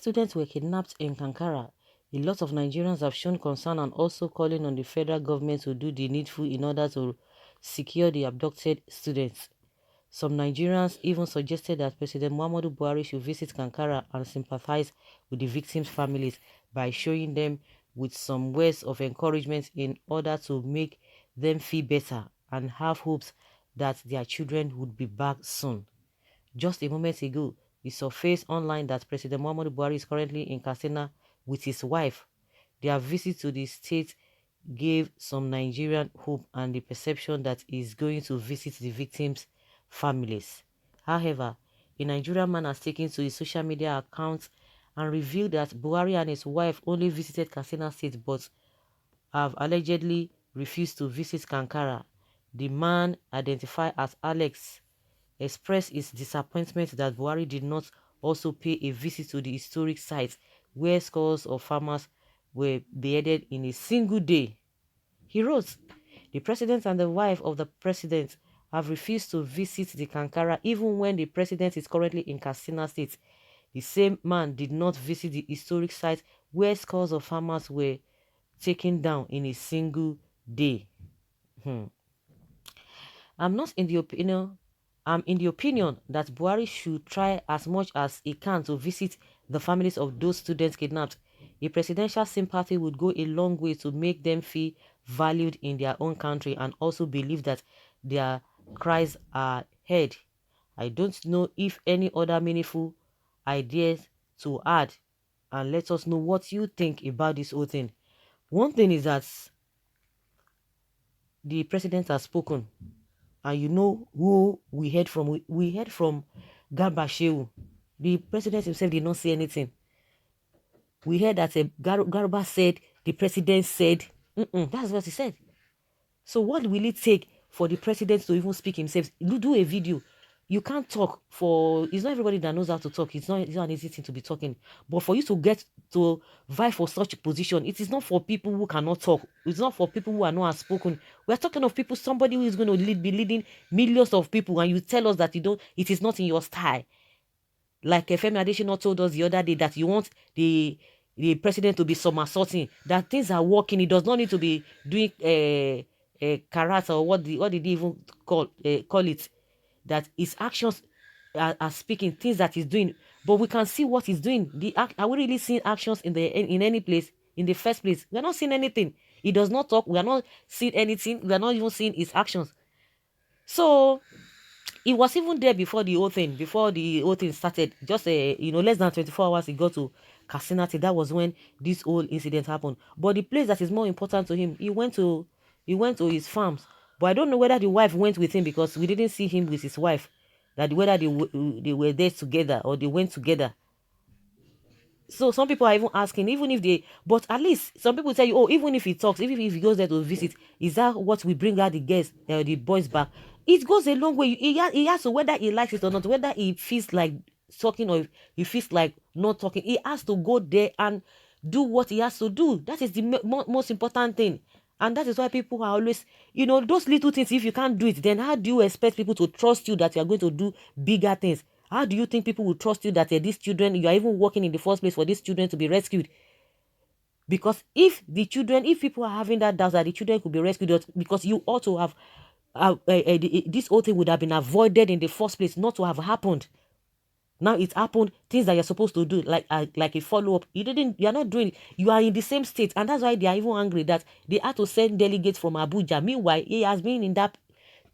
students were kidnapped in Kankara, a lot of Nigerians have shown concern and also calling on the federal government to do the needful in order to secure the abducted students. Some Nigerians even suggested that President Muhammadu Buhari should visit Kankara and sympathize with the victims' families by showing them with some words of encouragement in order to make them feel better and have hopes that their children would be back soon. Just a moment ago, it surfaced online that President Muhammadu Buhari is currently in Katsina with his wife. Their visit to the state gave some Nigerian hope and the perception that he is going to visit the victims' families. However, a Nigerian man has taken to his social media account and revealed that Buhari and his wife only visited Katsina State but have allegedly refused to visit Kankara. The man, identified as Alex, expressed his disappointment that Buhari did not also pay a visit to the historic site where scores of farmers were beheaded in a single day. He wrote, "The president and the wife of the president have refused to visit the Kankara even when the president is currently in Katsina State. The same man did not visit the historic site where scores of farmers were taken down in a single day." I'm not in the opinion I'm in the opinion that Buhari should try as much as he can to visit the families of those students kidnapped. A presidential sympathy would go a long way to make them feel valued in their own country and also believe that their cries are heard. I don't know if any other meaningful ideas to add, and let us know what you think about this whole thing. One thing is that the president has spoken. And you know who we heard from? We heard from Garba Shehu. The president himself did not say anything. We heard that Garba said, the president said, that's what he said. So what will it take for the president to even speak himself? Do a video. You can't talk for, it's not everybody that knows how to talk. It's not an easy thing to be talking. But for you to get to vie for such a position, it is not for people who cannot talk. It's not for people who are not outspoken. We're talking of people, somebody who is going to be leading millions of people, and you tell us that it is not in your style. Like Femi Adesina told us the other day that you want the president to be somersaulting, that things are working. He does not need to be doing karate or what did he even call it, that his actions are speaking things that he's doing, but we can see what he's doing. Are we really seeing actions in any place? In the first place, we're not seeing anything. He does not talk. We are not seeing anything. We are not even seeing his actions. So he was even there before the whole thing started. Just less than 24 hours he got to Katsina. That was when this whole incident happened. But the place that is more important to him, he went to his farms. But I don't know whether the wife went with him, because we didn't see him with his wife, that whether they were there together or they went together. So some people are even asking, even if they, but at least some people tell you, oh, even if he talks, even if he goes there to visit, is that what we bring out the guests, the boys back? It goes a long way. He has to, whether he likes it or not, whether he feels like talking or he feels like not talking, he has to go there and do what he has to do. That is the most important thing. And that is why people are always, those little things, if you can't do it, then how do you expect people to trust you that you are going to do bigger things? How do you think people will trust you that these children, you are even working in the first place for these children to be rescued? Because if people are having that doubt that the children could be rescued, because you ought to have, this whole thing would have been avoided in the first place, not to have happened. Now it happened, things that you're supposed to do, like a follow-up. You're not doing it. You are in the same state, and that's why they are even angry that they had to send delegates from Abuja. Meanwhile, he has been in that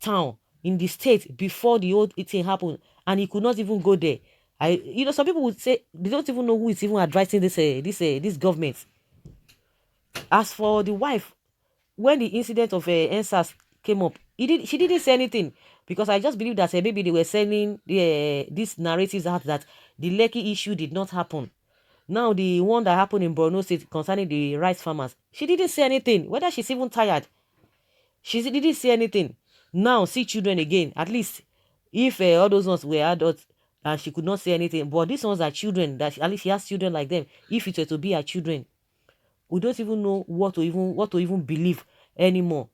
town, in the state, before the whole thing happened, and he could not even go there. Some people would say they don't even know who is even advising this government. As for the wife, when the incident of NSAS came up, she didn't say anything, because I just believe that maybe they were sending these narratives out that the Lekki issue did not happen. Now the one that happened in Borno State concerning the rice farmers, she didn't say anything. Whether she's even tired, she didn't say anything. Now see children again. At least if all those ones were adults and she could not say anything, but these ones are children, that at least she has children like them. If it were to be her children, we don't even know what to even believe anymore.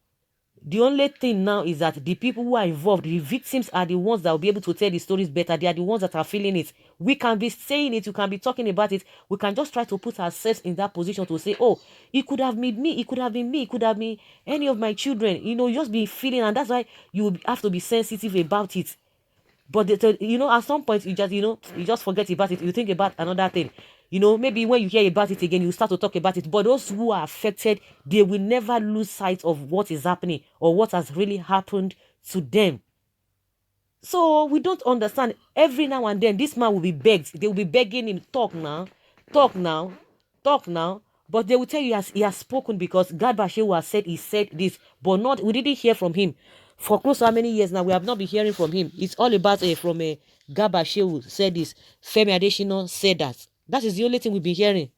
The only thing now is that the people who are involved, the victims, are the ones that will be able to tell the stories better. They are the ones that are feeling it. We can be saying it, you can be talking about it. We can just try to put ourselves in that position to say, oh, it could have been me, it could have been me, it could have been any of my children. You know, just be feeling, and that's why you have to be sensitive about it. But at some point you just forget about it. You think about another thing. Maybe when you hear about it again, you start to talk about it. But those who are affected, they will never lose sight of what is happening or what has really happened to them. So we don't understand. Every now and then, this man will be begged. They will be begging him, talk now, talk now, talk now. But they will tell you he has spoken, because Gadbashewu has said he said this, but not we didn't hear from him for close to how many years now. We have not been hearing from him. It's all about from Gadbashewu said this. Femi Adesina said that. That is the only thing we've been hearing.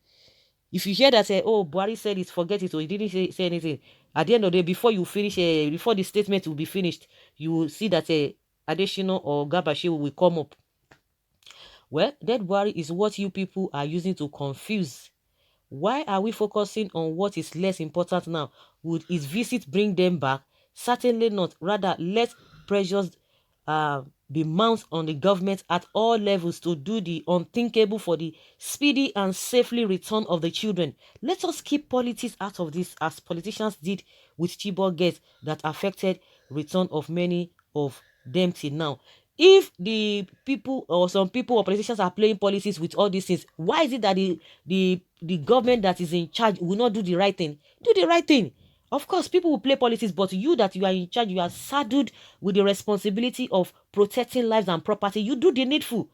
If you hear that, oh, Buhari said it, forget it, or he didn't say anything. At the end of the day, before you finish, before the statement will be finished, you will see that Adesina or Gadbashewu will come up. Well, dead Buhari is what you people are using to confuse. Why are we focusing on what is less important now? Would his visit bring them back? Certainly not. Rather, let pressures be mounted on the government at all levels to do the unthinkable for the speedy and safely return of the children. Let us keep politics out of this, as politicians did with Chibok girls that affected return of many of them till now. If the people or some people or politicians are playing policies with all these things, why is it that the government that is in charge will not do the right thing? Do the right thing. Of course, people will play politics, but you that you are in charge, you are saddled with the responsibility of protecting lives and property. You do the needful.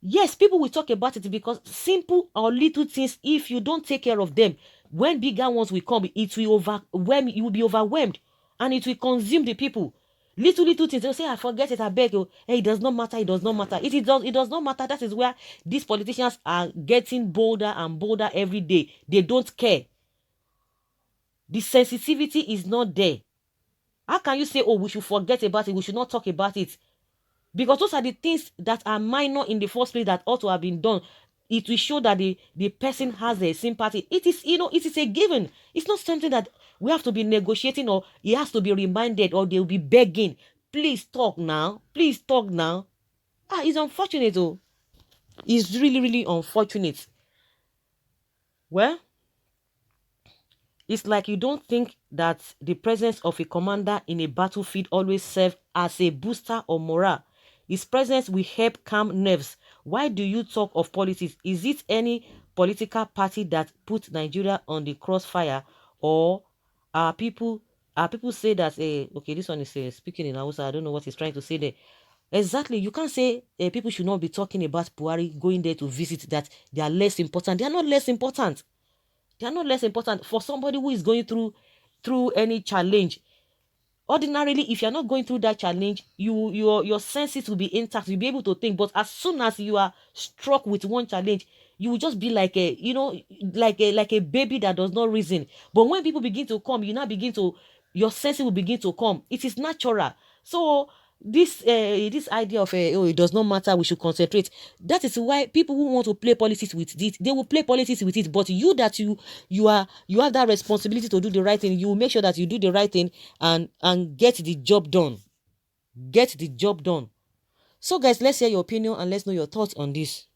Yes, people will talk about it, because simple or little things, if you don't take care of them, when bigger ones will come, it will overwhelm. You will be overwhelmed, and it will consume the people. Little things, they'll say, I forget it, I beg you. Hey, it does not matter, it does not matter. It does not matter. That is where these politicians are getting bolder and bolder every day. They don't care. The sensitivity is not there. How can you say, oh, we should forget about it, we should not talk about it? Because those are the things that are minor in the first place that ought to have been done. It will show that the person has a sympathy. It is, it is a given. It's not something that we have to be negotiating, or he has to be reminded, or they'll be begging. Please talk now. Please talk now. It's unfortunate, though. It's really, really unfortunate. Well, it's like you don't think that the presence of a commander in a battlefield always serves as a booster or morale. His presence will help calm nerves. Why do you talk of politics? Is it any political party that put Nigeria on the crossfire, or are people say that okay, this one is speaking in Hausa. I don't know what he's trying to say there. Exactly. You can't say people should not be talking about Buhari going there to visit, that they are less important. They are not less important. They are not less important. For somebody who is going through any challenge, ordinarily, if you're not going through that challenge, your senses will be intact. You'll be able to think. But as soon as you are struck with one challenge, you will just be like like a baby that does not reason. But when people begin to come, your senses will begin to come. It is natural. So this idea of oh, it does not matter, we should concentrate. That is why people who want to play politics with it, they will play politics with it. But you have that responsibility to do the right thing. You will make sure that you do the right thing and get the job done. Get the job done. So guys, let's hear your opinion and let's know your thoughts on this.